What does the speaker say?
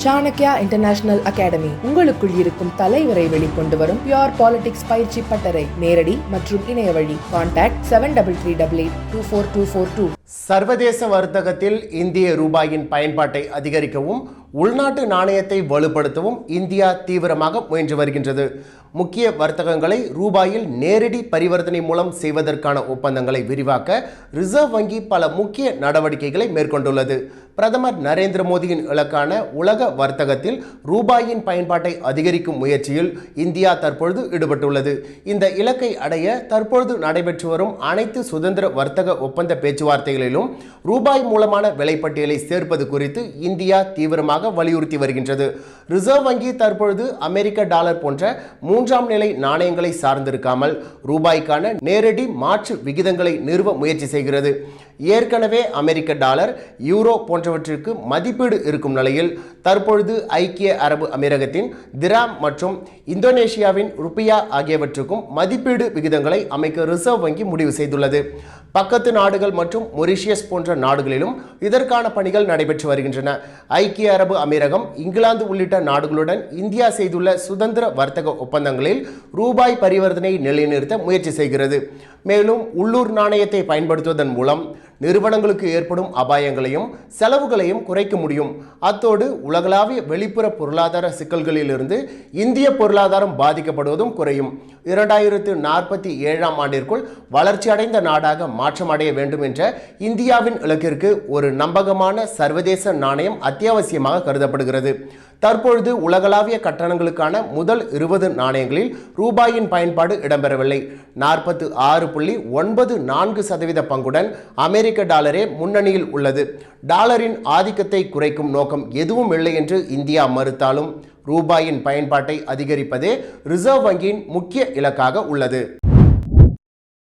Chanakya international academy உங்களுக்குள் இருக்கும் தலைவரை வெளிக்கொண்டு வரும் பியூர் பாலிடிக்ஸ் பயிற்சி பட்டறை. நேரடி மற்றும் இணைய வழி. கான்டாக்ட் 7388824242. சர்வதேச வர்த்தகத்தில் இந்திய ரூபாயின் பயன்பாட்டை அதிகரிக்கவும் உள்நாட்டு நாணயத்தை வலுப்படுத்தவும் இந்தியா தீவிரமாக முயன்று வருகின்றது. முக்கிய வர்த்தகங்களை ரூபாயில் நேரடி பரிவர்த்தனை மூலம் செய்வதற்கான ஒப்பந்தங்களை விரிவாக்க ரிசர்வ் வங்கி பல முக்கிய நடவடிக்கைகளை மேற்கொண்டுள்ளது. பிரதமர் நரேந்திர மோடியின் இலக்கான உலக வர்த்தகத்தில் ரூபாயின் பயன்பாட்டை அதிகரிக்கும் முயற்சியில் இந்தியா தற்பொழுது ஈடுபட்டுள்ளது. இந்த இலக்கை அடைய தற்பொழுது நடைபெற்று வரும் அனைத்து சுதந்திர வர்த்தக ஒப்பந்த பேச்சுவார்த்தைகளிலும் ரூபாய் மூலமான விலைப்பட்டியலை சேர்ப்பது குறித்து இந்தியா தீவிரமாக வலியுறுத்தி வருகின்றது. ரிசர்வ் வங்கி தற்பொழுது அமெரிக்க டாலர் போன்ற மூன்றாம் நிலை நாணயங்களை சார்ந்திருக்காமல் ரூபாய்க்கான நேரடி மாற்று விகிதங்களை நிறுவ முயற்சி செய்கிறது. ஏற்கனவே அமெரிக்க டாலர், யூரோ போன்றவற்றிற்கு மதிப்பீடு இருக்கும் நிலையில் தற்பொழுது ஐக்கிய அரபு அமீரகத்தின் திராம் மற்றும் இந்தோனேஷியாவின் ருபியா ஆகியவற்றுக்கும் மதிப்பீடு விகிதங்களை அமைக்க ரிசர்வ் வங்கி முடிவு செய்துள்ளது. பக்கத்து நாடுகள் மற்றும் மொரிஷியஸ் போன்ற நாடுகளிலும் இதற்கான பணிகள் நடைபெற்று வருகின்றன. ஐக்கிய அரபு அமீரகம், இங்கிலாந்து உள்ளிட்ட நாடுகளுடன் இந்தியா செய்துள்ள சுதந்திர வர்த்தக ஒப்பந்தங்களில் ரூபாய் பரிவர்த்தனை நிலைநிறுத்த முயற்சி செய்கிறது. மேலும் உள்ளூர் நாணயத்தை பயன்படுத்துவதன் மூலம் நிறுவனங்களுக்கு ஏற்படும் அபாயங்களையும் செலவுகளையும் குறைக்க முடியும். அத்தோடு உலகளாவிய வெளிப்புற பொருளாதார சிக்கல்களிலிருந்து இந்திய பொருளாதாரம் பாதிக்கப்படுவதும் குறையும். 2047ஆம் ஆண்டிற்குள் வளர்ச்சியடைந்த நாடாக மாற்றமடைய வேண்டும் என்ற இந்தியாவின் இலக்கிற்கு ஒரு நம்பகமான சர்வதேச நாணயம் அத்தியாவசியமாக கருதப்படுகிறது. தற்பொழுது உலகளாவிய கட்டணங்களுக்கான முதல் 20 நாணயங்களில் ரூபாயின் பயன்பாடு இடம்பெறவில்லை. 46.94% பங்குடன் அமெரிக்க டாலரே முன்னணியில் உள்ளது. டாலரின் ஆதிக்கத்தை குறைக்கும் நோக்கம் எதுவும் இல்லை என்று இந்தியா மறுத்தாலும் ரூபாயின் பயன்பாட்டை அதிகரிப்பதே ரிசர்வ் வங்கியின் முக்கிய இலக்காக உள்ளது.